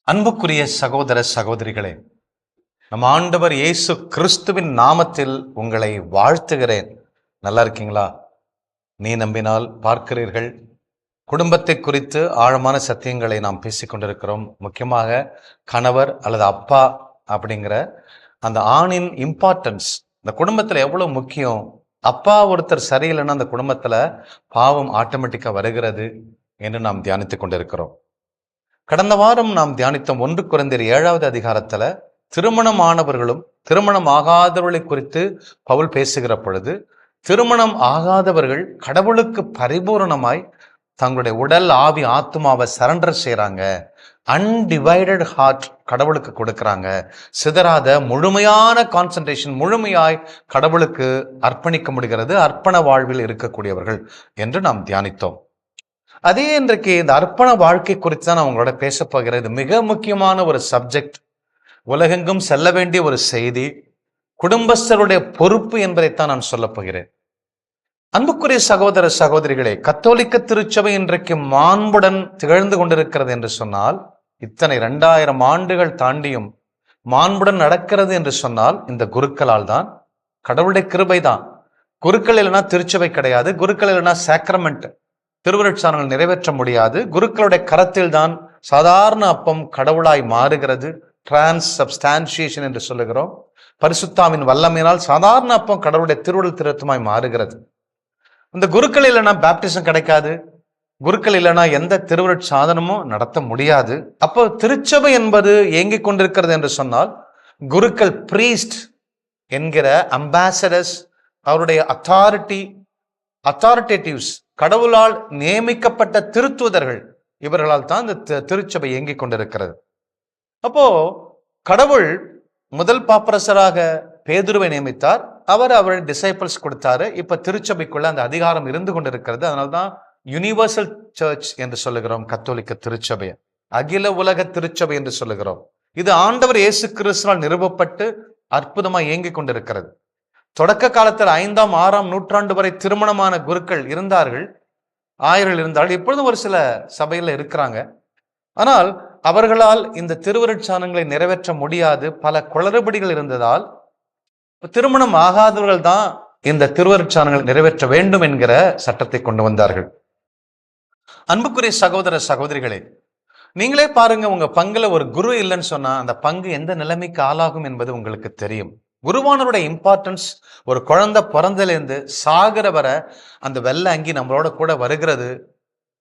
அன்புக்குரிய சகோதர சகோதரிகளே, நம் ஆண்டவர் இயேசு கிறிஸ்துவின் நாமத்தில் உங்களை வாழ்த்துகிறேன். நல்லா இருக்கீங்களா? நீ நம்பினால் பார்க்கிறீர்கள். குடும்பத்தை குறித்து ஆழமான சத்தியங்களை நாம் பேசிக்கொண்டிருக்கிறோம். முக்கியமாக கணவர் அல்லது அப்பா அப்படிங்கிற அந்த ஆணின் இம்பார்ட்டன்ஸ் இந்த குடும்பத்தில் எவ்வளவு முக்கியம். அப்பா ஒருத்தர் சரியில்லைன்னா அந்த குடும்பத்தில் பாவம் ஆட்டோமேட்டிக்காக வருகிறது என்று நாம் தியானித்து கொண்டிருக்கிறோம். கடந்த வாரம் நாம் தியானித்தோம் 1 கொரிந்தியர் 7வது அதிகாரத்துல திருமணம் ஆனவர்களும் திருமணம் ஆகாதவர்களை குறித்து பவுல் பேசுகிற பொழுது, திருமணம் ஆகாதவர்கள் கடவுளுக்கு பரிபூரணமாய் தங்களுடைய உடல் ஆவி ஆத்மாவை சரண்டர் செய்யறாங்க. அன்டிவைடட் ஹார்ட் கடவுளுக்கு கொடுக்கறாங்க. சிதறாத முழுமையான கான்சன்ட்ரேஷன், முழுமையாய் கடவுளுக்கு அர்ப்பணிக்க முடிகிறது அர்ப்பண வாழ்வில் இருக்கக்கூடியவர்கள் என்று நாம் தியானித்தோம். அதே இன்றைக்கு இந்த அர்ப்பண வாழ்க்கை குறித்து தான் நான் உங்களோட பேச போகிறேன். இது மிக முக்கியமான ஒரு சப்ஜெக்ட். உலகெங்கும் செல்ல வேண்டிய ஒரு செய்தி, குடும்பஸ்தருடைய பொறுப்பு என்பதைத்தான் நான் சொல்ல போகிறேன். அன்புக்குரிய சகோதர சகோதரிகளே, கத்தோலிக்க திருச்சபை இன்றைக்கு மாண்புடன் திகழ்ந்து கொண்டிருக்கிறது என்று சொன்னால், இத்தனை 2000 ஆண்டுகள் தாண்டியும் மாண்புடன் நடக்கிறது என்று சொன்னால் இந்த குருக்களால் தான். கடவுளுடைய கிருபை தான். குருக்கள் இல்லைன்னா திருச்சபை கிடையாது. குருக்கள் இல்லைன்னா சாக்ரமெண்ட் திருவருட்சானங்கள் நிறைவேற்ற முடியாது. குருக்களுடைய கரத்தில் தான் சாதாரண அப்பம் கடவுளாய் மாறுகிறது. டிரான்ஸ்சப்ஸ்டான்சியேஷன் என்று சொல்லுகிறோம். பரிசுத்தாவின் வல்லமையினால் சாதாரண அப்பம் கடவுளுடைய திருவுடல் திருத்தமாய் மாறுகிறது. இந்த குருக்கள் இல்லைன்னா பேப்டிசம் கிடைக்காது. குருக்கள் இல்லைன்னா எந்த திருவருட் சாதனமும் நடத்த முடியாது. அப்போ திருச்சபை என்பது இயங்கிக் கொண்டிருக்கிறது என்று சொன்னால், குருக்கள் பிரீஸ்ட் என்கிற அம்பாசடர்ஸ், அவருடைய அத்தாரிட்டேட்டிவ்ஸ், கடவுளால் நியமிக்கப்பட்ட திருத்துவதர்கள், இவர்களால் தான் இந்த திருச்சபை இயங்கிக் கொண்டிருக்கிறது. அப்போ கடவுள் முதல் பாப்பரசராக பேதுருவை நியமித்தார். அவருடைய டிசைபிள்ஸ் கொடுத்தாரு. இப்ப திருச்சபைக்குள்ள அந்த அதிகாரம் இருந்து கொண்டிருக்கிறது. அதனால்தான் யுனிவர்சல் சர்ச் என்று சொல்லுகிறோம். கத்தோலிக்க திருச்சபை, அகில உலக திருச்சபை என்று சொல்லுகிறோம். இது ஆண்டவர் இயேசு கிறிஸ்துவால் நிறுவப்பட்டு அற்புதமாக இயங்கிக் கொண்டிருக்கிறது. தொடக்க காலத்தில் 5ஆம் 6ஆம் நூற்றாண்டு வரை திருமணமான குருக்கள் இருந்தார்கள், ஆயர்கள் இருந்தார்கள். இப்பொழுதும் ஒரு சில சபையில இருக்கிறாங்க. ஆனால் அவர்களால் இந்த திருவருட்சானங்களை நிறைவேற்ற முடியாது. பல குளறுபடிகள் இருந்ததால் திருமணம் ஆகாதவர்கள் தான் இந்த திருவருட்சானங்களை நிறைவேற்ற வேண்டும் என்கிற சட்டத்தை கொண்டு வந்தார்கள். அன்புக்குரிய சகோதர சகோதரிகளே, நீங்களே பாருங்க, உங்க பங்குல ஒரு குரு இல்லைன்னு சொன்னா அந்த பங்கு எந்த நிலைமைக்கு ஆளாகும் என்பது உங்களுக்கு தெரியும். குருவானவருடைய இம்பார்ட்டன்ஸ், ஒரு குழந்தை பிறந்திலிருந்து சாகிற வர அந்த வெள்ளை அங்கி நம்மளோட கூட வருகிறது.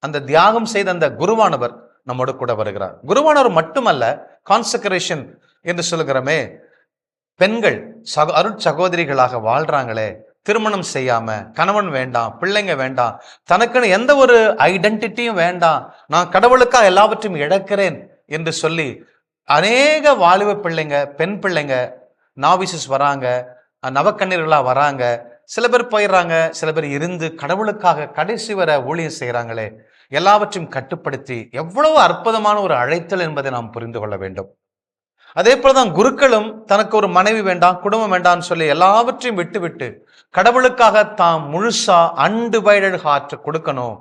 அந்த தியாகம் செய்த அந்த குருவானவர் நம்மோட கூட வருகிறார். குருவானவர் மட்டுமல்ல, கான்சக்ரேஷன் என்று சொல்லுகிறோமே, பெண்கள் அருட்சகோதரிகளாக வாழ்றாங்களே, திருமணம் செய்யாம, கணவன் வேண்டாம், பிள்ளைங்க வேண்டாம், தனக்குன்னு எந்த ஒரு ஐடென்டிட்டியும் வேண்டாம், நான் கடவுளுக்காக எல்லாவற்றையும் இழக்கிறேன் என்று சொல்லி அநேக வாலிப பிள்ளைங்க, பெண் பிள்ளைங்க நாவிசஸ் வராங்க, நவக்கண்ணீர்களா வராங்க. சில பேர் போயிடுறாங்க, சில பேர் இருந்து கடவுளுக்காக கடைசி வர ஊழியம் செய்யறாங்களே, எல்லாவற்றையும் கட்டுப்படுத்தி எவ்வளவு அற்புதமான ஒரு அழைத்தல் என்பதை நாம் புரிந்து கொள்ள வேண்டும். அதே போலதான் குருக்களும் தனக்கு ஒரு மனைவி வேண்டாம், குடும்பம் வேண்டாம்னு சொல்லி எல்லாவற்றையும் விட்டு கடவுளுக்காக தாம் முழுசா அன்டிவைடட் ஹார்ட் கொடுக்கணும்,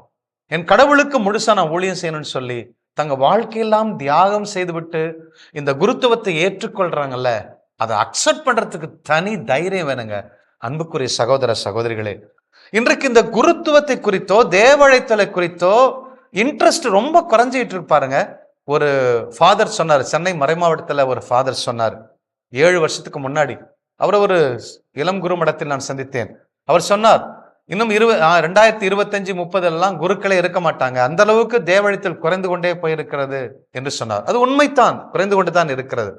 என் கடவுளுக்கு முழுசா நான் ஊழியம் செய்யணும்னு சொல்லி தங்க வாழ்க்கையெல்லாம் தியாகம் செய்துவிட்டு இந்த குருத்துவத்தை ஏற்றுக்கொள்றாங்கல்ல, அதை அக்செப்ட் பண்றதுக்கு தனி தைரியம் வேணுங்க. அன்புக்குரிய சகோதர சகோதரிகளே, இன்றைக்கு இந்த குருத்துவத்தை குறித்தோ தேவழைத்தலை குறித்தோ இன்ட்ரெஸ்ட் ரொம்ப குறைஞ்சிட்டு இருப்பாருங்க. ஒரு ஃபாதர் சொன்னார், சென்னை மறைமாவட்டத்தில் ஒரு ஃபாதர் சொன்னார், 7 வருஷத்துக்கு முன்னாடி. அவரை ஒரு இளம் குரு மடத்தில் நான் சந்தித்தேன். அவர் சொன்னார், இன்னும் 2025-30 எல்லாம் குருக்களே இருக்க மாட்டாங்க, அந்த அளவுக்கு தேவழைத்தல் குறைந்து கொண்டே போயிருக்கிறது என்று சொன்னார். அது உண்மைத்தான், குறைந்து கொண்டு தான் இருக்கிறது.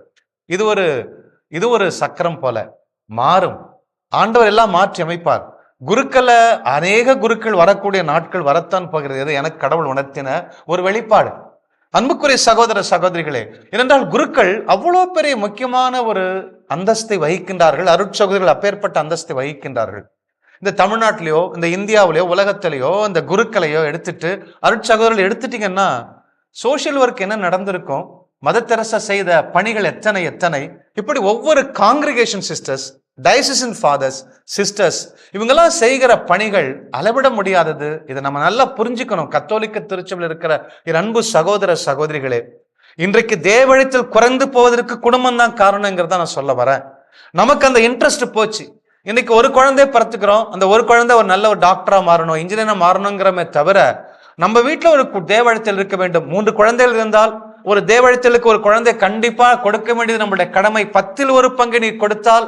இது ஒரு சக்கரம் போல மாறும். ஆண்டவர் எல்லாம் மாற்றி அமைப்பார். குருக்களை அநேக குருக்கள் வரக்கூடிய நாட்கள் வரத்தான் போகிறது. எனக்கு கடவுள் உணர்த்தின ஒரு வெளிப்பாடு. அன்புக்குரிய சகோதர சகோதரிகளே, ஏனென்றால் குருக்கள் அவ்வளோ பெரிய முக்கியமான ஒரு அந்தஸ்தை வகிக்கின்றார்கள். அருட்சகோதரிகள் அப்பேற்பட்ட அந்தஸ்தை வகிக்கின்றார்கள். இந்த தமிழ்நாட்டிலேயோ, இந்த இந்தியாவிலேயோ, உலகத்திலேயோ இந்த குருக்களையோ எடுத்துட்டு அருட்சகோதரிகள் எடுத்துட்டீங்கன்னா சோசியல் ஒர்க் என்ன நடந்திருக்கும், மதர் தெரசா செய்த பணிகள் எத்தனை. இப்படி ஒவ்வொரு congregation sisters, diocesan fathers, sisters, இவங்கெல்லாம் செய்கிற பணிகள் அளவிட முடியாதது. இதை நம்ம நல்லா புரிஞ்சுக்கணும். கத்தோலிக்க திருச்சபையில் இருக்கிற அன்பு சகோதர சகோதரிகளே, இன்றைக்கு தேவழித்தில் குறைந்து போவதற்கு குடும்பம் தான் காரணங்கிறத நான் சொல்ல வரேன். நமக்கு அந்த இன்ட்ரெஸ்ட் போச்சு. இன்னைக்கு ஒரு குழந்தைய பிறத்துக்கிறோம், அந்த ஒரு குழந்தை ஒரு நல்ல ஒரு டாக்டரா மாறணும், இன்ஜினியரா மாறணுங்கிறமே தவிர நம்ம வீட்டுல ஒரு தேவழித்தல் இருக்க வேண்டும். 3 குழந்தைகள் இருந்தால் ஒரு தேவழித்தலுக்கு ஒரு குழந்தை கண்டிப்பா கொடுக்க வேண்டியது நம்முடைய கடமை. 10ல் 1 பங்கு நீ கொடுத்தால்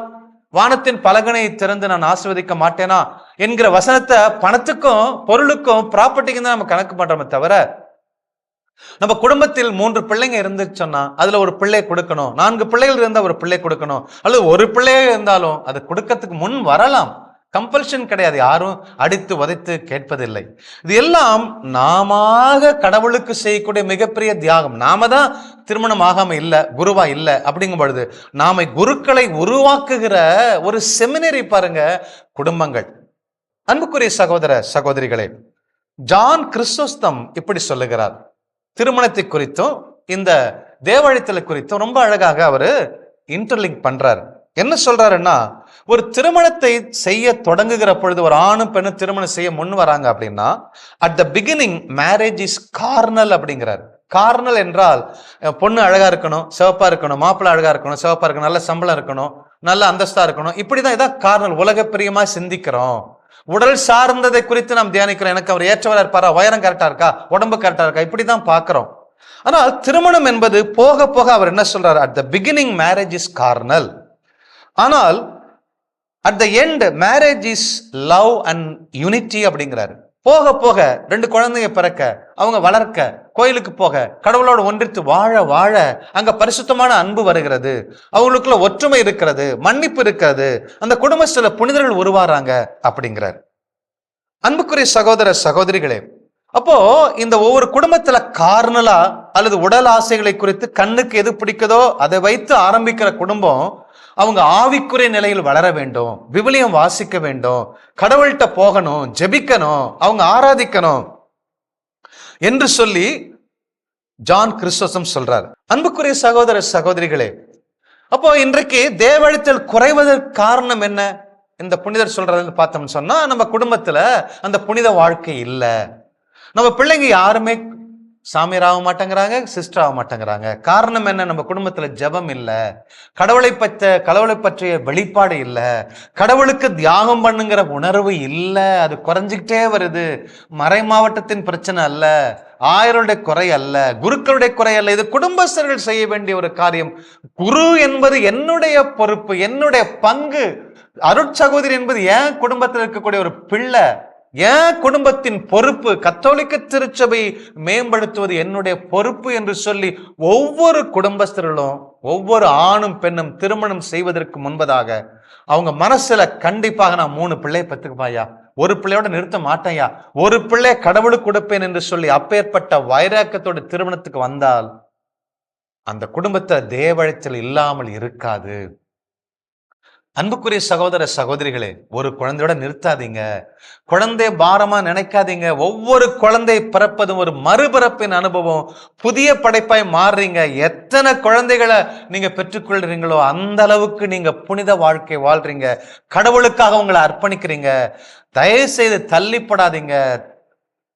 வானத்தின் பலகனை திறந்து நான் ஆசீர்வதிக்க மாட்டேனா என்கிற வசனத்தை பணத்துக்கும் பொருளுக்கும் ப்ராப்பர்ட்டிக்கும் தான் நம்ம கணக்கு பண்றோமே தவிர, நம்ம குடும்பத்தில் 3 பிள்ளைங்க இருந்துச்சுன்னா அதுல ஒரு பிள்ளை கொடுக்கணும், 4 பிள்ளைகள் இருந்தா ஒரு பிள்ளை கொடுக்கணும், அல்லது ஒரு பிள்ளையே இருந்தாலும் அது கொடுக்கறதுக்கு முன் வரலாம். கம்பல்ஷன் கிடையாது, யாரும் அடித்து உதைத்து கேட்பதில்லை. இது எல்லாம் நாம கடவுளுக்கு செய்யக்கூடிய மிகப்பெரிய தியாகம். நாம தான் திருமணம் ஆகாம இல்ல, குருவா இல்ல. அப்படிங்கும் பொழுது நாம குருக்களை உருவாக்குகிற ஒரு செமினரி பாருங்க குடும்பங்கள். அன்புக்குரிய சகோதர சகோதரிகளே, ஜான் கிறிஸ்தோஸ்தம் இப்படி சொல்லுகிறார். திருமணத்தை குறித்தும் இந்த தேவழித்தலை குறித்தும் ரொம்ப அழகாக அவரு இன்டர்லிங்க் பண்றாரு. என்ன சொல்றாருன்னா, ஒரு திருமணத்தை செய்ய தொடங்குகிற பொழுது ஒரு ஆணும் பெண்ணும் திருமணம் செய்ய முன் வராங்க அப்படின்னா, at the beginning marriage is Cornell அப்படிங்கிறார். கார்னல் என்றால் பொண்ணு அழகா இருக்கணும், சிவப்பா இருக்கணும், மாப்பிள்ளை அழகா இருக்கணும், சிவப்பா இருக்கணும், நல்ல சம்பளம் இருக்கணும், நல்ல அந்தஸ்தா இருக்கணும். இப்படிதான் இதான் கார்னல். உலக பிரியமா சிந்திக்கிறோம், உடல் சார்ந்ததை குறித்து நாம் தியானிக்கிறோம். எனக்கு அவர் ஏற்றவரா இருப்பாரா, உயரம் கரெக்டா இருக்கா, உடம்பு கரெக்டா இருக்கா, இப்படிதான் பாக்குறோம். ஆனால் திருமணம் என்பது போக போக அவர் என்ன சொல்றாரு, at the beginning marriage is carnal, ஆனால் at the end marriage is love and unity அப்படிங்கிறாரு. போக போக 2 குழந்தைங்க பிறக்க, அவங்க வளர்க்க, கோயிலுக்கு போக, கடவுளோடு ஒன்றித்து வாழ வாழ அங்க பரிசுத்தமான அன்பு வருகிறது, அவங்களுக்குள்ள ஒற்றுமை இருக்கிறது, மன்னிப்பு இருக்கிறது, அந்த குடும்பத்துல புனிதர்கள் உருவாறாங்க அப்படிங்கிறார். அன்புக்குரிய சகோதர சகோதரிகளே, அப்போ இந்த ஒவ்வொரு குடும்பத்துல கார்னலா அல்லது உடல் ஆசைகளை குறித்து கண்ணுக்கு எது பிடிக்குதோ அதை வைத்து ஆரம்பிக்கிற குடும்பம் அவங்க ஆவிக்குரிய நிலையில் வளர வேண்டும், விவிலியம் வாசிக்க வேண்டும், கடவுள்கிட்ட போகணும், ஜெபிக்கணும், அவங்க ஆராதிக்கணும் என்று சொல்லி ஜான் கிறிஸ்தோஸ்தம் சொல்றார். அன்புக்குரிய சகோதர சகோதரிகளே, அப்போ இன்றைக்கு தேவழித்தல் குறைவதற்கு காரணம் என்ன? இந்த புனிதர் சொல்றதுன்னு பார்த்தோம்னு சொன்னா, நம்ம குடும்பத்துல அந்த புனித வாழ்க்கை இல்லை. நம்ம பிள்ளைங்க யாருமே சாமியார் ஆக மாட்டேங்கிறாங்க, சிஸ்டர் ஆக மாட்டேங்கிறாங்க. காரணம் என்ன? நம்ம குடும்பத்துல ஜெபம் இல்லை, கடவுளை பற்றிய வெளிப்பாடு இல்லை, கடவுளுக்கு தியாகம் பண்ணுங்கிற உணர்வு இல்லை. அது குறைஞ்சிக்கிட்டே வருது. மறை மாவட்டத்தின் பிரச்சனை அல்ல, ஆயருடைய குறை அல்ல, குருக்களுடைய குறை அல்ல. இது குடும்பஸ்தர்கள் செய்ய வேண்டிய ஒரு காரியம். குரு என்பது என்னுடைய பொறுப்பு, என்னுடைய பங்கு. அருட்சகோதரி என்பது என் குடும்பத்தில் இருக்கக்கூடிய ஒரு பிள்ளை, என் குடும்பத்தின் பொறுப்பு. கத்தோலிக்க திருச்சபை மேம்படுத்துவது என்னுடைய பொறுப்பு என்று சொல்லி ஒவ்வொரு குடும்பஸ்தர்களும், ஒவ்வொரு ஆணும் பெண்ணும் திருமணம் செய்வதற்கு முன்பதாக அவங்க மனசுல கண்டிப்பாக நான் 3 பிள்ளை பெற்றுக்குப்பாயா, ஒரு பிள்ளையோட நிறுத்த மாட்டேயா, ஒரு பிள்ளை கடவுளுக்கு கொடுப்பேன் என்று சொல்லி அப்பேற்பட்ட வைராக்கத்தோட திருமணத்துக்கு வந்தால் அந்த குடும்பத்தை தேவழித்தல் இல்லாமல் இருக்காது. அன்புக்குரிய சகோதர சகோதரிகளே, ஒரு குழந்தையோட நிறுத்தாதீங்க, குழந்தை பாரமா நினைக்காதீங்க. ஒவ்வொரு குழந்தை பிறப்பதும் ஒரு மறுபிறப்பின் அனுபவம், புதிய படைப்பாய் மாறுறீங்க. எத்தனை குழந்தைகளை நீங்க பெற்றுக்கொள்றீங்களோ அந்த அளவுக்கு நீங்க புனித வாழ்க்கை வாழ்றீங்க, கடவுளுக்காக உங்களை அர்ப்பணிக்கிறீங்க. தயவு செய்து தள்ளிப்படாதீங்க,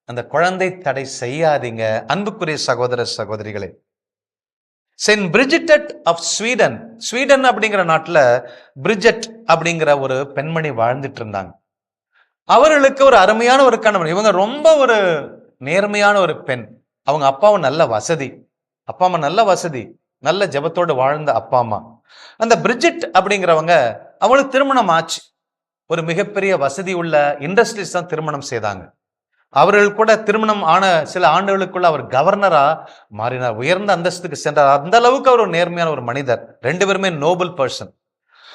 அந்த குழந்தை தடை செய்யாதீங்க. அன்புக்குரிய சகோதர சகோதரிகளே, செயின்ட் பிரிஜிட்டட் ஆஃப் ஸ்வீடன், ஸ்வீடன் அப்படிங்கிற நாட்டுல பிரிஜெட் அப்படிங்கிற ஒரு பெண்மணி வாழ்ந்துட்டு இருந்தாங்க. அவர்களுக்கு ஒரு அருமையான ஒரு கணவன். இவங்க ரொம்ப ஒரு நேர்மையான ஒரு பெண். அவங்க அப்பாவும் நல்ல வசதி, அப்பா அம்மா நல்ல வசதி, நல்ல ஜெபத்தோடு வாழ்ந்த அப்பா அம்மா. அந்த பிரிஜெட் அப்படிங்கிறவங்க, அவங்களுக்கு திருமணம் ஆச்சு. ஒரு மிகப்பெரிய வசதி உள்ள இண்டஸ்ட்ரீஸ் தான் திருமணம் செய்தாங்க. அவர்கள் கூட திருமணம் ஆன சில ஆண்டுகளுக்குள்ள அவர் கவர்னரா மாறினார், உயர்ந்த அந்தஸ்துக்கு சென்றார். அந்த அளவுக்கு அவர் ஒரு நேர்மையான ஒரு மனிதர். 2 பேருமே நோபல் பர்சன்.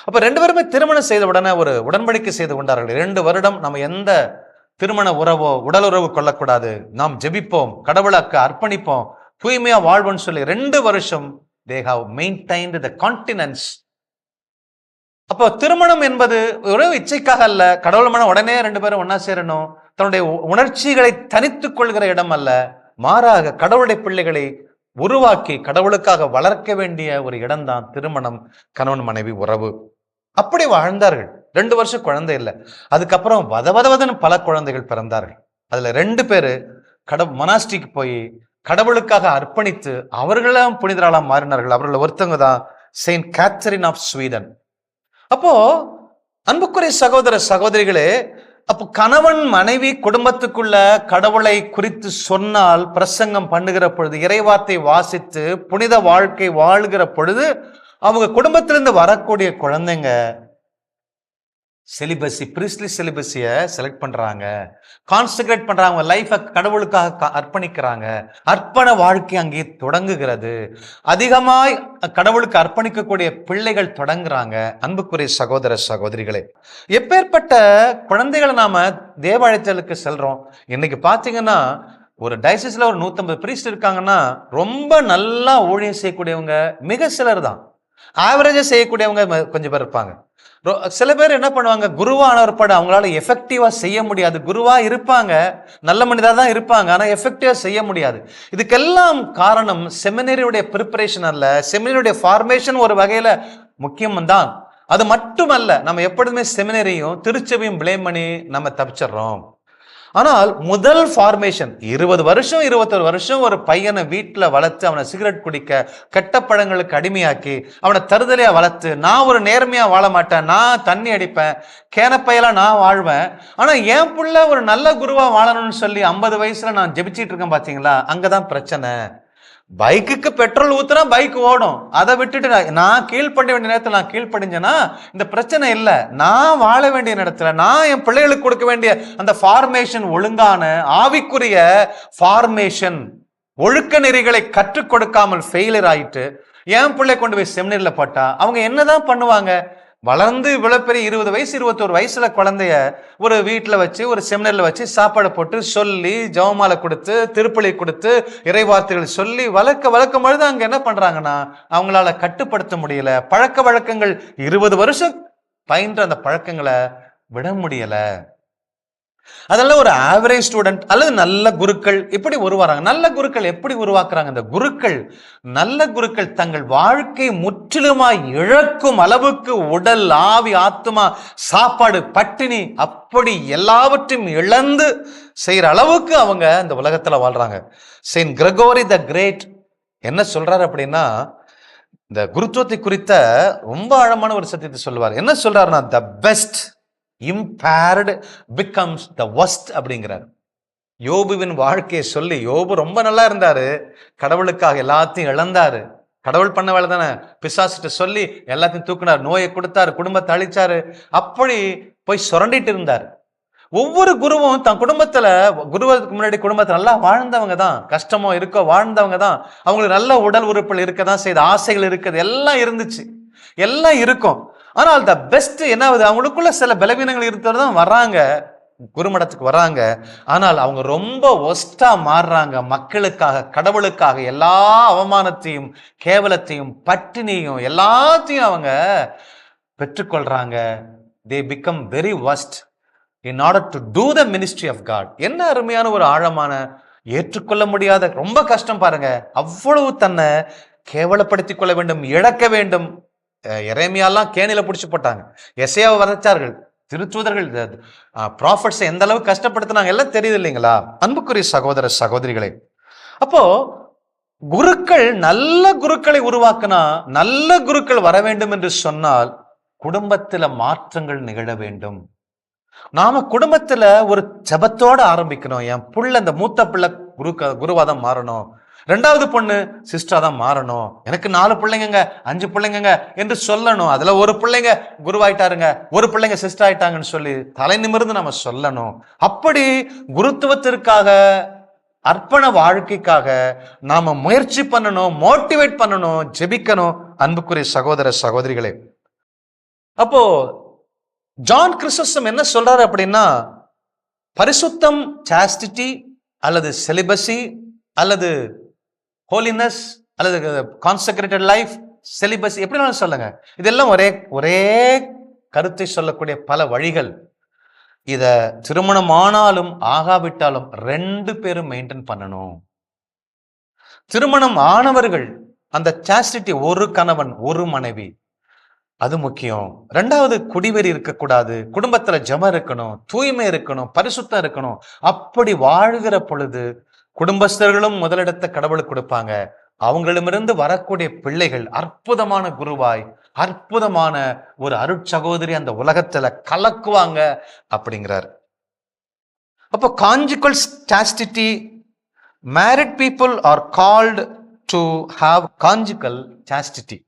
அப்ப 2 பேருமே திருமணம் செய்த உடனே ஒரு உடன்படிக்கை செய்து கொண்டார்கள். 2 வருடம் நம்ம எந்த திருமண உறவோ உடல் உறவு கொள்ளக்கூடாது, நாம் ஜெபிப்போம், கடவுளுக்கு அர்ப்பணிப்போம், தூய்மையா வாழ்வோம்னு சொல்லி 2 வருஷம் they have maintained the continence. அப்போ திருமணம் என்பது ஒரு இச்சைக்காக அல்ல, கடவுள் மனம் உடனே 2 பேரும் ஒன்னா சேரணும், தன்னுடைய உணர்ச்சிகளை தனித்துக் கொள்கிற இடம் அல்ல. மாறாக கடவுளுடைய பிள்ளைகளை உருவாக்கி கடவுளுக்காக வளர்க்க வேண்டிய ஒரு இடம்தான் திருமணம், கணவன் மனைவி உறவு. அப்படி வாழ்ந்தார்கள். 2 வருஷம் குழந்தை இல்லை. அதுக்கப்புறம் வதவதன்னு பல குழந்தைகள் பிறந்தார்கள். அதுல 2 பேரு மனாஸ்டிக்கு போய் கடவுளுக்காக அர்ப்பணித்து அவர்களும் புனிதராலாம் மாறினார்கள். அவர்கள் ஒருத்தவங்க தான் செயின்ட் கேத்தரின் ஆஃப் ஸ்வீடன். அப்போ அன்புக்குரிய சகோதர சகோதரிகளே, அப்போ கணவன் மனைவி குடும்பத்துக்குள்ள கடவுளை குறித்து சொன்னால், பிரசங்கம் பண்ணுகிற பொழுது, இறைவார்த்தை வாசித்து புனித வாழ்க்கை வாழ்கிற பொழுது, அவங்க குடும்பத்திலிருந்து வரக்கூடிய குழந்தைங்க செலிபஸி, பிரிஸ்லி செலிபஸிய செலக்ட் பண்றாங்க, கான்சென்ட்ரேட் பண்றாங்க, லைஃபை கடவுளுக்காக அர்ப்பணிக்கிறாங்க. அர்ப்பண வாழ்க்கை அங்கே தொடங்குகிறது. அதிகமாய் கடவுளுக்கு அர்ப்பணிக்கக்கூடிய பிள்ளைகள் தொடங்குறாங்க. அன்புக்குரிய சகோதர சகோதரிகளே, எப்பேற்பட்ட குழந்தைகளை நாம தேவாலயத்திற்கு செல்றோம். இன்னைக்கு பாத்தீங்கன்னா ஒரு டயசிஸ்ல ஒரு 150 பிரீஸ்ட் இருக்காங்கன்னா, ரொம்ப நல்லா ஊழியம் செய்யக்கூடியவங்க மிக சிலர் தான். ஆவரேஜா செய்யக்கூடியவங்க கொஞ்சம் பேர் இருப்பாங்க. சில பேர் என்ன பண்ணுவாங்க, குருவானவர் பட அவங்களால எஃபெக்டிவா செய்ய முடியாது. குருவா இருப்பாங்க, நல்ல மனிதா தான் இருப்பாங்க, ஆனா எஃபெக்டிவா செய்ய முடியாது. இதுக்கெல்லாம் காரணம் செமினரியுடைய ப்ரிப்பரேஷன் அல்ல, செமினரியுடைய ஃபார்மேஷன் ஒரு வகையில முக்கியம் தான். அது மட்டுமல்ல, நம்ம எப்பொழுதுமே செமினரியும் திருச்சபையும் பிளேம் பண்ணி நம்ம தப்பிச்சிடறோம். ஆனால் முதல் ஃபார்மேஷன் 20 வருஷம் 21 வருஷம் ஒரு பையனை வீட்டில் வளர்த்து அவனை சிகரெட் குடிக்க, கெட்ட பழங்களுக்கு அடிமையாக்கி அவனை தருதலையா வளர்த்து, நான் ஒரு நேர்மையா வாழ மாட்டேன், நான் தண்ணி அடிப்பேன், கேனப்பையெல்லாம் நான் வாழ்வேன், ஆனா என் புள்ள ஒரு நல்ல குருவா வாழணும்னு சொல்லி 50 வயசுல நான் ஜெபிச்சிட்டு இருக்கேன். பாத்தீங்களா, அங்கதான் பிரச்சனை. பைக்குக்கு பெட்ரோல் ஊத்துனா பைக் ஓடும், அதை விட்டுட்டு நான் கீழ்ப்படிய வேண்டிய நேரத்தில் நான் கீழ்ப்படிஞ்சேன்னா இந்த பிரச்சனை இல்லை. நான் வாழ வேண்டிய நேரத்தில் நான் என் பிள்ளைகளுக்கு கொடுக்க வேண்டிய அந்த ஃபார்மேஷன், ஒழுங்கான ஆவிக்குரிய ஃபார்மேஷன், ஒழுக்க நெறிகளை கற்றுக் கொடுக்காமல் ஃபெயிலியர் ஆயிட்டு என் பிள்ளை கொண்டு போய் செமினர்ல போட்டா அவங்க என்னதான் பண்ணுவாங்க? வளர்ந்து இவ்வளவு பெரிய 20 வயசு 21 வயசுல குழந்தைய ஒரு வீட்டுல வச்சு ஒரு செமினர்ல வச்சு சாப்பாடு போட்டு சொல்லி ஜெபமாலை கொடுத்து திருப்பலி கொடுத்து இறைவார்த்தைகள் சொல்லி வளர்க்கும் பொழுது அங்க என்ன பண்றாங்கன்னா அவங்களால கட்டுப்படுத்த முடியல. பழக்க வழக்கங்கள் 20 வருஷம் பயின்ற அந்த பழக்கங்களை விட முடியல. அதெல்லாம் ஒரு ஆவரேஜ் ஸ்டூடெண்ட் அல்லது நல்ல குருக்கள் இப்படி உருவாறாங்க. நல்ல குருக்கள் எப்படி உருவாக்குறாங்க? இந்த குருக்கள், நல்ல குருக்கள் தங்கள் வாழ்க்கை முற்றிலுமாய் இழக்கும் அளவுக்கு உடல், ஆவி, ஆத்மா, சாப்பாடு, பட்டினி அப்படி எல்லாவற்றையும் இழந்து செய்யற அளவுக்கு அவங்க இந்த உலகத்துல வாழ்றாங்க. செயின்ட் கிரகோரி த கிரேட் என்ன சொல்றாரு அப்படின்னா, இந்த குருத்துவத்தை குறித்த ரொம்ப ஆழமான ஒரு சத்தியத்தை சொல்லுவார். என்ன சொல்றாருன்னா, the best impaired becomes the worst அப்படிங்கிறார். யோபுவின் வாழ்க்கையை சொல்லி, யோபு ரொம்ப நல்லா இருந்தாரு, கடவுளுக்காக எல்லாத்தையும் இழந்தாரு. கடவுள் பண்ண வேலை தானே, பிசாசிட்ட சொல்லி எல்லாத்தையும் தூக்குனார், நோயை கொடுத்தாரு, குடும்பத்தை அழிச்சாரு, அப்படி போய் சுரண்டிட்டு இருந்தார். ஒவ்வொரு குருவும் தன் குடும்பத்துல, குருவுக்கு முன்னாடி குடும்பத்துல நல்லா வாழ்ந்தவங்க தான், கஷ்டமோ இருக்கோ வாழ்ந்தவங்க தான், அவங்களுக்கு நல்ல உடல் உறுப்புகள் இருக்கதான் செய்த, ஆசைகள் இருக்குது, எல்லாம் இருந்துச்சு, எல்லாம் இருக்கும். ஆனால் த பெஸ்ட் என்ன ஆகுது, அவங்களுக்குள்ள சில பலவீனங்கள் இருக்கிறது தான் வர்றாங்க, குருமடத்துக்கு வர்றாங்க. ஆனால் அவங்க ரொம்ப ஒஸ்டா மாறுறாங்க. மக்களுக்காக, கடவுளுக்காக எல்லா அவமானத்தையும், கேவலத்தையும், பட்டினியும் எல்லாத்தையும் அவங்க பெற்றுக்கொள்றாங்க. they become very worst in order to do the ministry of God. என்ன அருமையான ஒரு ஆழமான, ஏற்றுக்கொள்ள முடியாத, ரொம்ப கஷ்டம் பாருங்க. அவ்வளவு தன்னை கேவலப்படுத்திக் கொள்ள வேண்டும், இழக்க வேண்டும். எரேமியாலாம் கேணில பிடிச்சு போட்டாங்க, எசையாவை வதைச்சார்கள், திருத்தூதர்கள், ப்ராஃபட்ஸ் எந்த அளவுக்கு கஷ்டப்படுத்தினாங்க எல்லாம் தெரியுது இல்லைங்களா அன்புக்குரிய சகோதர சகோதரிகளே. அப்போ குருக்கள், நல்ல குருக்களை உருவாக்குனா, நல்ல குருக்கள் வர வேண்டும் என்று சொன்னால் குடும்பத்துல மாற்றங்கள் நிகழ வேண்டும். நாம குடும்பத்துல ஒரு ஜெபத்தோட ஆரம்பிக்கணும். என் புள்ள, இந்த மூத்த பிள்ளை குருவாதான் மாறணும், 2வது பொண்ணு சிஸ்டரா தான் மாறணும், எனக்கு 4 பிள்ளைங்க 5 பிள்ளைங்க என்று சொல்லணும். அதுல ஒரு பிள்ளைங்க குருவாயிட்டாருங்க, ஒரு பிள்ளைங்க சிஸ்டர் ஆயிட்டாங்கன்னு சொல்லி தலை நிமிர்ந்து நம்ம சொல்லணும். அப்படி குருத்துவத்திற்காக, அர்ப்பண வாழ்க்கைக்காக நாம முயற்சி பண்ணணும், மோட்டிவேட் பண்ணணும், ஜெபிக்கணும். அன்புக்குரிய சகோதர சகோதரிகளே, அப்போ ஜான் கிறிஸ்டோஸ்டம் என்ன சொல்றாரு அப்படின்னா, பரிசுத்தம், சாஸ்டிட்டி அல்லது செலிபசி அல்லது ஹோலினஸ் அல்லது கான்செக்ரேட்டட் லைஃப், செலிபஸ் எப்படினாலும் சொல்லுங்க, இதெல்லாம் ஒரே கருத்தை சொல்லக்கூடிய பல வழிகள். இத திருமணம் ஆனாலும் ஆகாவிட்டாலும் 2 பேரும் மெயின்டைன் பண்ணணும். திருமணம் ஆனவர்கள் அந்த சாஸ்டிட்டி, ஒரு கணவன் ஒரு மனைவி, அது முக்கியம். 2வது குடிவெறி இருக்கக்கூடாது, குடும்பத்துல ஜெபம் இருக்கணும், தூய்மை இருக்கணும், பரிசுத்தம் இருக்கணும். அப்படி வாழ்கிற பொழுது குடும்பஸ்தர்களும் முதலிடத்தை கடவுளுக்கு கொடுப்பாங்க. அவங்களிடமிருந்து வரக்கூடிய பிள்ளைகள் அற்புதமான குருவாய், அற்புதமான ஒரு அருட்சகோதரி அந்த உலகத்துல கலக்குவாங்க அப்படிங்கிறார். அப்போ conjugal chastity, married people are called to have conjugal chastity.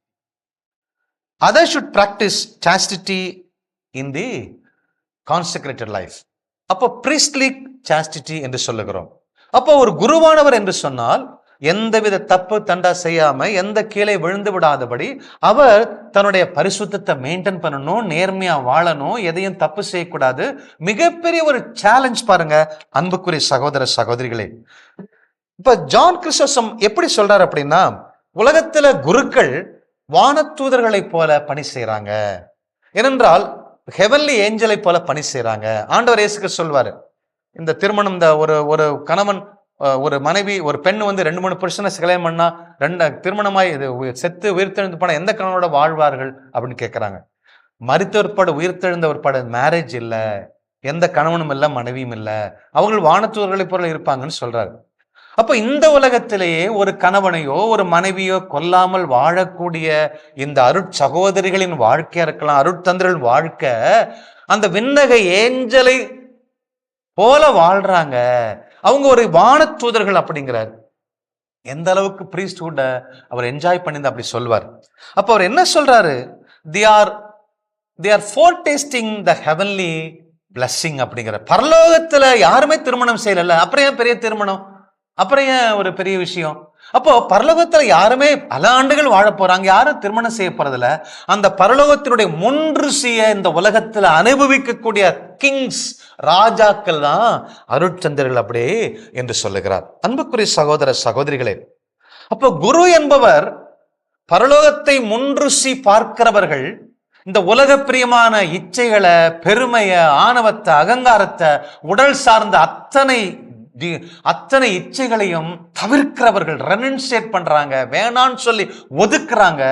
Others should practice chastity in the consecrated life. அப்போ priestly chastity என்று சொல்லுகிறோம். அப்போ ஒரு குருவானவர் என்று சொன்னால் எந்தவித தப்பு தண்டா செய்யாம, எந்த கீழே விழுந்து விடாதபடி அவர் தன்னுடைய பரிசுத்தத்தை மெயின்டைன் பண்ணணும், நேர்மையா வாழணும், எதையும் தப்பு செய்யக்கூடாது. மிகப்பெரிய ஒரு சேலஞ்ச் பாருங்க அன்புக்குரிய சகோதர சகோதரிகளே. இப்ப ஜான் கிறிஸ்டோசம் எப்படி சொல்றாரு அப்படின்னா, உலகத்துல குருக்கள் வானத்தூதர்களை போல பணி செய்யறாங்க. ஏனென்றால் ஹெவன்லி ஏஞ்சலை போல பணி செய்யறாங்க. ஆண்டவர் இயேசுக்கு சொல்வாரு, இந்த திருமணம், இந்த ஒரு கணவன் ஒரு மனைவி ஒரு பெண் 2-3 புருஷனை கல்யாணம் பண்ணா 2 திருமணமாய் செத்து உயிர்த்தெழுந்து போனா எந்த கணவனோட வாழ்வார்கள் அப்படின்னு கேட்கிறாங்க. மரித்த ஒருபாடு உயிர்த்தெழுந்த ஒருபாடு மேரேஜ் இல்லை, எந்த கணவனும் இல்லை, மனைவியும் இல்லை, அவர்கள் வானத்தூதர்களை போல இருப்பாங்கன்னு சொல்றாரு. அப்ப இந்த உலகத்திலேயே ஒரு கணவனையோ ஒரு மனைவியோ கொல்லாமல் வாழக்கூடிய இந்த அருட்சகோதரிகளின் வாழ்க்கையா இருக்கலாம், அருட்தந்திரர்கள் வாழ்க்கை அந்த விண்ணக ஏஞ்சலை போல வாழ்றாங்க. அவங்க ஒரு வானத்தூதர்கள் அப்படிங்கிறார். எந்த அளவுக்கு பிரீஸ்ட்ஹுட் அவர் என்ஜாய் பண்ணி அப்படி சொல்வார். அப்ப அவர் என்ன சொல்றாரு, they are foretasting the heavenly blessing அப்படிங்கிற. பரலோகத்துல யாருமே திருமணம் செய்யல, அப்புறம் ஏன் பெரிய திருமணம், அப்புறம் ஏன் ஒரு பெரிய விஷயம்? அப்போ பரலோகத்துல யாருமே பல ஆண்டுகள் வாழ போறாங்க, யாரும் திருமணம் செய்ய போறதில்ல. அந்த பரலோகத்தினுடைய முன்ருசிய இந்த உலகத்துல அனுபவிக்கக்கூடிய கிங்ஸ், ராஜாக்கள் தான் அருட்சந்திரர்கள் அப்படியே என்று சொல்லுகிறார். அன்புக்குரிய சகோதர சகோதரிகளே, அப்போ குரு என்பவர் பரலோகத்தை முன்ருசி பார்க்கிறவர்கள். இந்த உலக பிரியமான இச்சைகளை, பெருமையை, ஆணவத்தை, அகங்காரத்தை, உடல் சார்ந்த அத்தனை இச்சைகளையும் தவிர்க்கிறவர்கள், ரெனன்சியேட் பண்றாங்க, வேணான்னு சொல்லி ஒதுக்குறாங்க.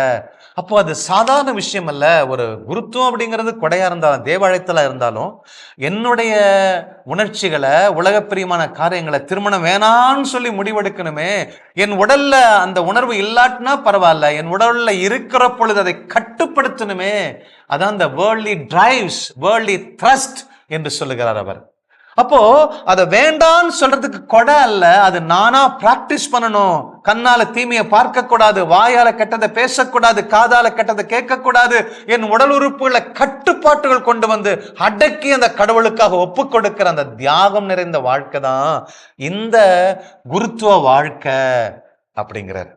அப்போ அது சாதாரண விஷயம் அல்ல. ஒரு குருத்துவம் அப்படிங்கிறது கொடையா இருந்தாலும், தேவாலயத்துல இருந்தாலும், என்னுடைய உணர்ச்சிகளை, உலக பிரியமான காரியங்களை, திருமணம் வேணான்னு சொல்லி முடிவெடுக்கணுமே, என் உடல்ல அந்த உணர்வு இல்லாட்டினா பரவாயில்ல, என் உடல்ல இருக்கிற பொழுது அதை கட்டுப்படுத்தணுமே. அதான் இந்த வேர்ல்ட்லி டிரைவ்ஸ், வேர்ல்ட்லி த்ரஸ்ட் என்று சொல்லுகிறார் அவர். அப்போ அதை வேண்டான்னு சொல்றதுக்கு கொடை அல்ல, அது நானா பிராக்டிஸ் பண்ணணும். கண்ணால தீமையை பார்க்க கூடாது, வாயால கெட்டதை பேசக்கூடாது, காதால கெட்டதை கேட்க கூடாது. என் உடல் உறுப்புகளை கட்டுப்பாட்டுகள் கொண்டு வந்து அடக்கி அந்த கடவுளுக்காக ஒப்பு கொடுக்கிற அந்த தியாகம் நிறைந்த வாழ்க்கை தான் இந்த குருத்துவ வாழ்க்கை அப்படிங்கிறார்.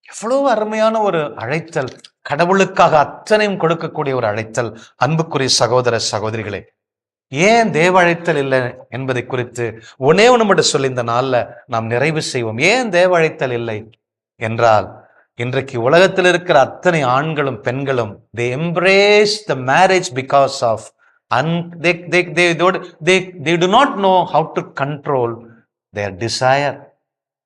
எவ்வளவு அருமையான ஒரு அழைத்தல், கடவுளுக்காக அத்தனையும் கொடுக்கக்கூடிய ஒரு அழைத்தல். அன்புக்குரிய சகோதர சகோதரிகளே, ஏன் தேவ அழைத்தல் இல்லை என்பதை குறித்து ஒன்னே ஒன்று மட்டும் சொல்லி இந்த நாள்ல நாம் நிறைவு செய்வோம். ஏன் தேவ அழைத்தல் இல்லை என்றால், இன்றைக்கு உலகத்தில் இருக்கிற அத்தனை ஆண்களும் பெண்களும் they embrace the marriage because of they do not know how to control their desire.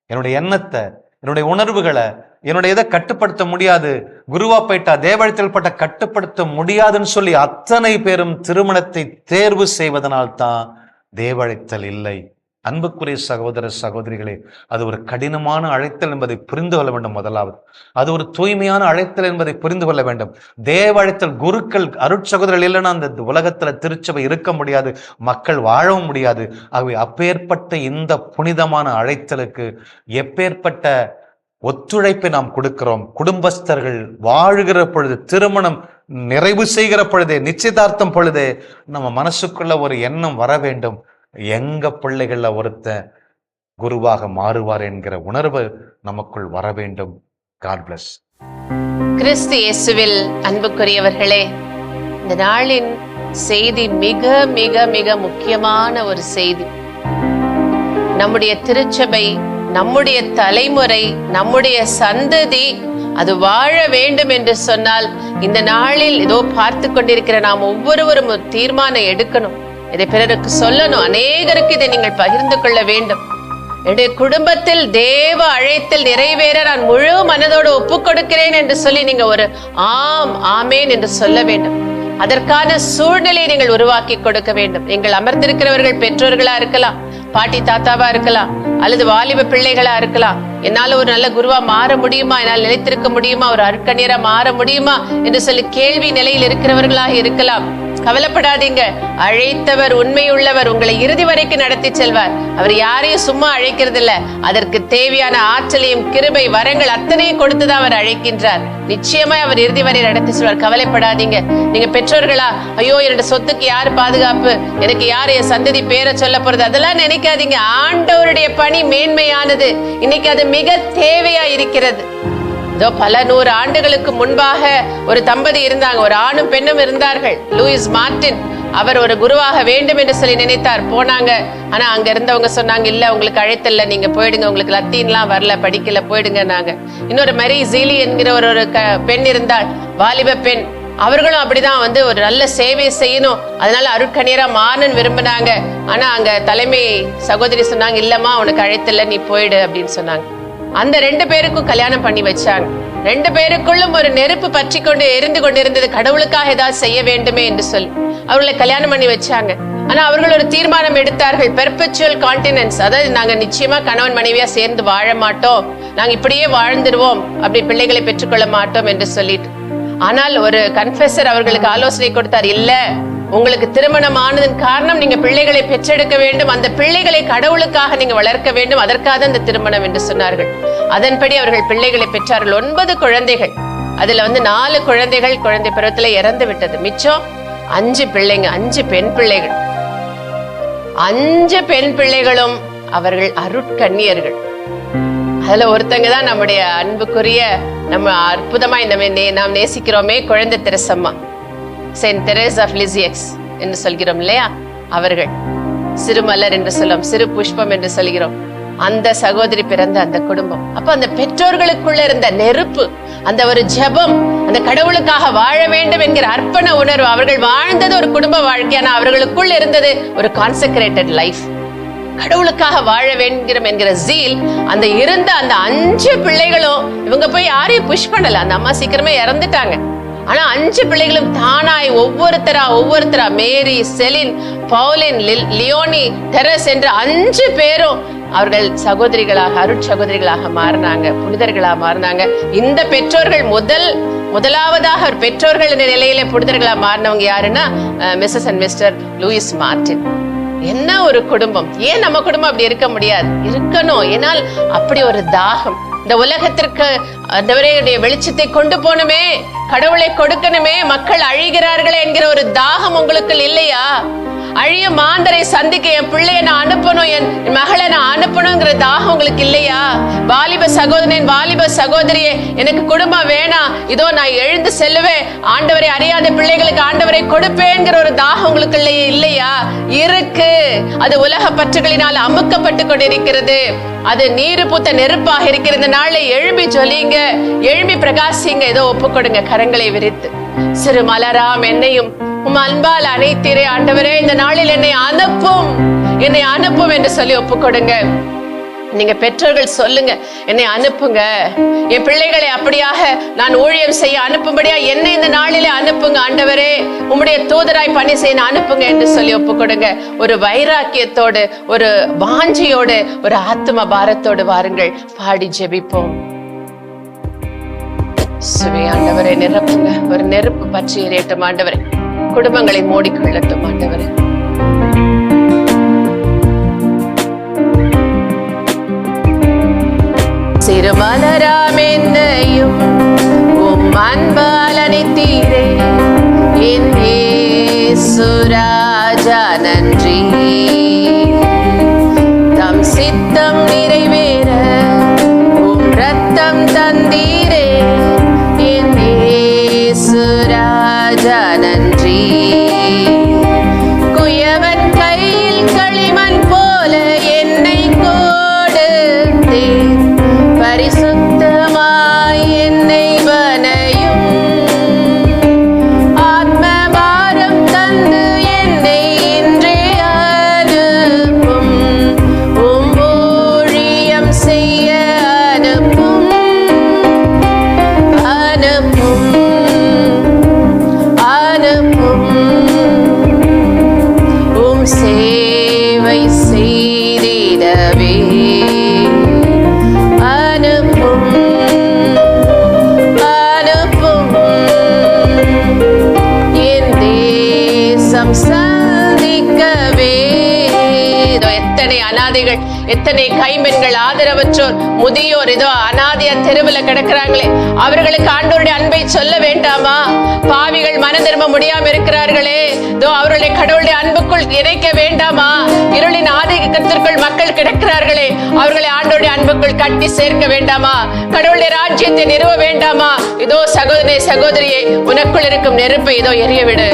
என்னுடைய எண்ணத்தை, என்னுடைய உணர்வுகளை, என்னுடைய இதை கட்டுப்படுத்த முடியாது, குருவா போயிட்டா தேவழத்தில் பட்ட கட்டுப்படுத்த முடியாதுன்னு சொல்லி அத்தனை பேரும் திருமணத்தை தேர்வு செய்வதனால்தான் தேவழைத்தல் இல்லை. அன்புக்குரிய சகோதர சகோதரிகளே, அது ஒரு கடினமான அழைத்தல் என்பதை புரிந்து கொள்ள வேண்டும். முதலாவது, அது ஒரு தூய்மையான அழைத்தல் என்பதை புரிந்து கொள்ள வேண்டும். தேவ அழைத்தல், குருக்கள், அருட்சகோதரர்கள் இல்லைன்னா அந்த உலகத்துல திருச்சபை இருக்க முடியாது, மக்கள் வாழவும் முடியாது. ஆகவே அப்பேற்பட்ட இந்த புனிதமான அழைத்தலுக்கு எப்பேற்பட்ட ஒத்துழைப்பை நாம் கொடுக்கிறோம். குடும்பஸ்தர்கள் வாழுகிற பொழுது, திருமணம் நிறைவு செய்கிற பொழுதே, நிச்சயதார்த்தம் பொழுதே நம்ம மனசுக்குள்ள ஒரு எண்ணம் வர வேண்டும், எங்க பிள்ளைகள்ல ஒருத்தன் குருவாக மாறுவார் என்கிற உணர்வு நமக்குள் வர வேண்டும். God plus. கிறிஸ்து இயேசுவில் அன்புக்குரியவர்களே, இந்த நாளின் செய்தி மிக மிக மிக முக்கியமான ஒரு செய்தி. நம்முடைய திருச்சபை, நம்முடைய தலைமுறை, நம்முடைய சந்ததி அது வாழ வேண்டும் என்று சொன்னால், இந்த நாளில் இதோ பார்த்து கொண்டிருக்கிற நாம் ஒவ்வொருவரும் ஒரு தீர்மானம் எடுக்கணும். இதை பிறருக்கு சொல்லணும். அநேகருக்கு இதை நீங்கள் பகிர்ந்து கொள்ள வேண்டும். என்னுடைய குடும்பத்தில் தேவ அழைத்தல் நிறைவேற நான் முழு மனதோடு ஒப்பு கொடுக்கிறேன் என்று சொல்லி நீங்க ஒரு ஆம், ஆமேன் என்று சொல்ல வேண்டும். அதற்கான சூழ்நிலையை நீங்கள் உருவாக்கி கொடுக்க வேண்டும். நீங்கள் அமர்ந்திருக்கிறவர்கள் பெற்றோர்களா இருக்கலாம், பாட்டி தாத்தாவா இருக்கலாம், அல்லது வாலிப பிள்ளைகளா இருக்கலாம். என்னால ஒரு நல்ல குருவா மாற முடியுமா, என்னால் நிலைத்திருக்க முடியுமா, ஒரு அருட்கண்ணீரா மாற முடியுமா என்று சொல்லி கேள்வி நிலையில் இருக்கிறவர்களாக இருக்கலாம். கவலைப்படாதீங்க, அழைத்தவர் உண்மையுள்ளவர், உங்களை இறுதி வரைக்கும் நடத்தி செல்வார். அவர் யாரையும் சும்மா அழைக்கிறது இல்ல, அதற்கு தேவையான ஆற்றலையும் கிருபை வரங்கள் அத்தனையும் கொடுத்துதான் அவர் அழைக்கின்றார். நிச்சயமா அவர் இறுதி வரை நடத்தி செல்வார். கவலைப்படாதீங்க. நீங்க பெற்றோர்களா, ஐயோ என்னோட சொத்துக்கு யாரு பாதுகாப்பு, எனக்கு யாரு என் சந்ததி பேரை சொல்ல போறது, அதெல்லாம் நினைக்காதீங்க. ஆண்டவருடைய பணி மேன்மையானது. இன்னைக்கு அது மிக தேவையா இருக்கிறது. இதோ பல 100 ஆண்டுகளுக்கு முன்பாக ஒரு தம்பதி இருந்தாங்க, ஒரு ஆணும் பெண்ணும் இருந்தார்கள். லூயிஸ் மார்ட்டின் அவர் ஒரு குருவாக வேண்டும் என்று சொல்லி நினைத்தார். போனாங்க. ஆனா அங்க இருந்தவங்க சொன்னாங்க, இல்ல உங்களுக்கு அழைத்தல்ல, நீங்க போயிடுங்க, உங்களுக்கு லத்தீன்லாம் வரல, படிக்கல, போயிடுங்க. நாங்க இன்னொரு மேரி ஜீலி என்கிற ஒரு பெண் இருந்தாள், வாலிப பெண். அவர்களும் அப்படிதான் ஒரு நல்ல சேவை செய்யணும், அதனால அருட்கண்ணீரா மாறணும்னு விரும்பினாங்க. ஆனா அங்க தலைமை சகோதரி சொன்னாங்க, இல்லம்மா உனக்கு அழைத்தல்ல, நீ போயிடு அப்படின்னு சொன்னாங்க. அந்த 2 பேருக்கும் கல்யாணம் பண்ணி வச்சாங்க. 2 பேருக்குள்ளும் ஒரு நெருப்பு பற்றி கொண்டு எரிந்து கொண்டிருந்தது, கடவுளுக்காக ஏதாவது செய்ய வேண்டுமே என்று சொல்லி அவர்களை கல்யாணம் பண்ணி வச்சாங்க. ஆனா அவர்கள் ஒரு தீர்மானம் எடுத்தார்கள், பெர்பெச்சுவல் கான்டினன்ஸ், அதாவது நாங்க நிச்சயமா கணவன் மனைவியா சேர்ந்து வாழ மாட்டோம், நாங்க இப்படியே வாழ்ந்துருவோம், அப்படி பிள்ளைகளை பெற்றுக்கொள்ள மாட்டோம் என்று சொல்லிட்டு. ஆனால் ஒரு கன்ஃபெசர் அவர்களுக்கு ஆலோசனை கொடுத்தார், இல்ல உங்களுக்கு திருமணம் ஆனதன் காரணம் நீங்க பிள்ளைகளை பெற்றெடுக்க வேண்டும், அந்த பிள்ளைகளை கடவுளுக்காக நீங்க வளர்க்க வேண்டும், அதற்காக அந்த திருமணம் என்று சொன்னார்கள். அதன்படி அவர்கள் பிள்ளைகளை பெற்றார்கள். 9 குழந்தைகள். அதுல 4 குழந்தைகள் குழந்தை பருவத்துல இறந்து விட்டது. மிச்சம் 5 பிள்ளைங்க, 5 பெண் பிள்ளைகள். 5 பெண் பிள்ளைகளும் அவர்கள் அருட்கண்ணியர்கள். அதுல ஒருத்தங்க தான் நம்முடைய அன்புக்குரிய, நம்ம அற்புதமா நாம் நேசிக்கிறோமே, குழந்தை தெரசம்மா, செயின்ட் தெரேசா ஆஃப் லிசியக்ஸ் என்று சொல்கிறோம் இல்லையா, அவர்கள். சிறு மலர் என்று சொல்லும், சிறு புஷ்பம் என்று சொல்கிறோம். அந்த சகோதரி பிறந்த அந்த குடும்பம். அப்ப அந்த பெற்றோர்களுக்குள்ள இருந்த நெருப்பு, அந்த ஒரு ஜெபம், அந்த கடவுளுக்காக வாழ வேண்டும் என்கிற அர்ப்பண உணர்வு, அவர்கள் வாழ்ந்தது ஒரு குடும்ப வாழ்க்கை, ஆனா அவர்களுக்குள் இருந்தது ஒரு கான்செக்ரேட்டட் லைஃப். கடவுளுக்காக வாழ வேண்டும் என்கிற ஜீல். அந்த இருந்த அந்த 5 பிள்ளைகளும் இவங்க போய் யாரையும் புஷ் பண்ணல, அந்த அம்மா சீக்கிரமே இறந்துட்டாங்க. ஆனா 5 பிள்ளைகளும் தானாய் ஒவ்வொருத்தரா மேரி, செலின், பவுலின், லியோனி, தெரஸ் என்ற 5 பேரும் அவர்கள் சகோதரிகளாக, அருட்சகோதரிகளாக மாறினாங்க, புனிதர்களாக மாறினாங்க. இந்த பெற்றோர்கள் முதலாவதாக பெற்றோர்கள் என்ற நிலையில புனிதர்களா மாறினவங்க யாருன்னா Mrs and Mr Louis Martin. என்ன ஒரு குடும்பம்! ஏன் நம்ம குடும்பம் அப்படி இருக்க முடியாது? இருக்கணும். ஏனால் அப்படி ஒரு தாகம். இந்த உலகத்திற்கு ஆண்டவருடைய வெளிச்சத்தை கொண்டு போகணுமே, கடவுளை கொடுக்கணுமே, மக்கள் அழிகிறார்களே என்கிற ஒரு தாகம் உங்களுக்கு இல்லையா? அழிய மாந்தரை சந்திக்க என் பிள்ளைய நான் அனுப்பணும், என் மகளை நான் அனுப்பணுங்கிற தாகம் உங்களுக்கு இல்லையா? வாலிப சகோதரன், வாலிப சகோதரியே, எனக்கு குடும்பம் வேணாம், இதோ நான் எழுந்து செல்லுவேன், ஆண்டவரை அறியாத பிள்ளைகளுக்கு ஆண்டவரை கொடுப்பேங்கிற ஒரு தாகம் உங்களுக்கு இல்லையா? இருக்கு. அது உலக பற்றுகளினால் அமுக்கப்பட்டு கொண்டிருக்கிறது. அது நீரு பூத்த நெருப்பாக இருக்கிற இந்த நாளை எழும்பி ஜொலிங்க, எழும்பி பிரகாசிங்க. ஏதோ ஒப்புக்கொடுங்க கரங்களை விரித்து. சிறு மலராம் என்னையும் உம் அன்பால் அனைத்திரே ஆண்டவரே, இந்த நாளில் என்னை அனுப்பும் என்று சொல்லி ஒப்புக்கொடுங்க. நீங்க பெற்றோர்கள் சொல்லுங்க, என்னை அனுப்புங்க, என் பிள்ளைகளை அப்படியாக நான் ஊழியம் செய்ய அனுப்பும்படியா என்னை இந்த நாளிலே அனுப்புங்க ஆண்டவரே, உம்முடைய தூதராய் பணி செய்ய அனுப்புங்க என்று சொல்லி ஒப்புக்கொடுங்க. ஒரு வைராக்கியத்தோடு, ஒரு வாஞ்சியோடு, ஒரு ஆத்ம பாரத்தோடு வாருங்கள், பாடி ஜெபிப்போம். சுவே ஆண்டவரை நிரப்புங்க. ஒரு நெருப்பு பற்றி எரியட்டும் ஆண்டவரே, குடும்பங்களை மூடிக்கொள்ளட்டும் ஆண்டவரே. சிறுமலராம் என்னையும் உம் அன்பால் அணைத்தீரே, என் இயேசு ராஜா நன்றி. தம் சித்தம் நிறைவேற உம் ரத்தம் தந்தீரே, என் இயேசு ராஜா நன்றி. குயவன் கையில் களிமண் போல என்னை கொடுத்தே, பரிசுத்தமாய் என்னை வனையும், ஆத்ம பாரம் தந்து என்னை இன்றே அனுப்பும், உம் ஊழியம் செய்ய அனுப்பும், அனுப்பும், அனுப்பும். அனாதைகள், எத்தனை கைம்பெண்கள், ஆதரவற்றோர், முதியோர் இதோ அனாதையா தெருவுல கிடக்கிறாங்களே, அவர்களுக்கு ஆண்டவருடைய அன்பை சொல்ல வேண்டாமா? பாவிகள் மன திரும்ப முடியாம இருக்கிறார்களே, இதோ அவர்களை கடவுளுடைய அன்புக்குள் இணைக்க வேண்டாமா? இருளின் ஆதிக்கத்திற்குள் மக்கள் கிடக்கிறார்களே, அவர்களை ஆண்டவருடைய அன்புக்குள் கட்டி சேர்க்க வேண்டாமா? கடவுளுடைய ராஜ்யத்தை நிறுவ வேண்டாமா? இதோ சகோதரனே சகோதரியே, உனக்குள் இருக்கும் நெருப்பை இதோ எரிய விடு.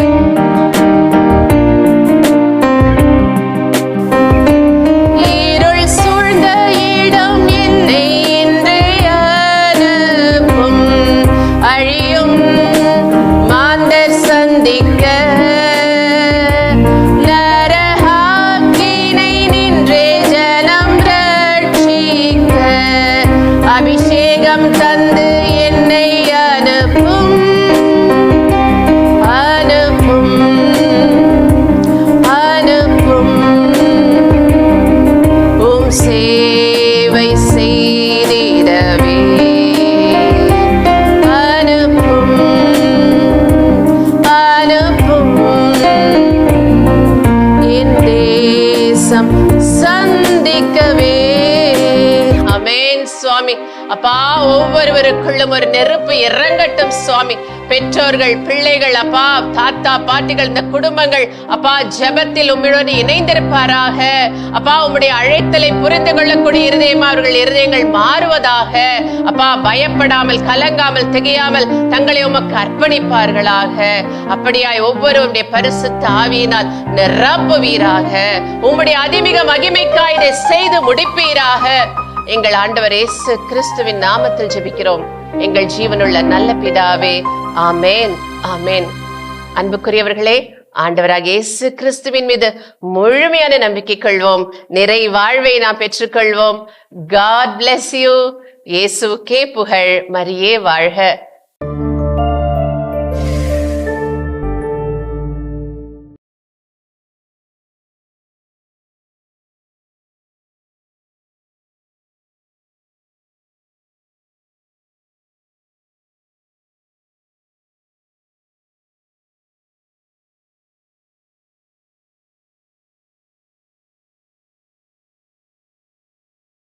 சுவாமி அப்பா, ஒவ்வொருவருக்குள்ளும் ஒரு நெருப்பு இறங்கட்டும் சுவாமி. பெற்றோர்கள், பிள்ளைகள், அப்பா, தாத்தா பாட்டிகள், இந்த குடும்பங்கள் அப்பா ஜெபத்தில் உம்முடன் இணைந்திருப்பாராக. அப்பா, உம்முடைய அழைத்தலை புரிந்து கொள்ளக்கூடிய இருதயம் அவர்கள் இருதயங்கள் மாறுவதாக. அப்பா, பயப்படாமல், கலங்காமல், திகையாமல் தங்களை உமக்கு அர்ப்பணிப்பார்களாக. அப்படியாய் ஒவ்வொருவருடைய பரிசுத்த ஆவியினால் நிரப்புவீராக. உம்முடைய அதிமிக மகிமைக்காய் இதை செய்து முடிப்பீராக. எங்கள் ஆண்டவர் இயேசு கிறிஸ்துவின் நாமத்தில் ஜெபிக்கிறோம் எங்கள் ஜீவனுள்ள நல்ல பிதாவே, ஆமேன், ஆமேன். அன்புக்குரியவர்களே, ஆண்டவராகிய இயேசு கிறிஸ்துவின் மீது முழுமையான நம்பிக்கை கொள்வோம். நிறை வாழ்வை நாம் பெற்றுக்கொள்வோம். God bless you. இயேசுவுக்கே புகழ். மரியே வாழ்க.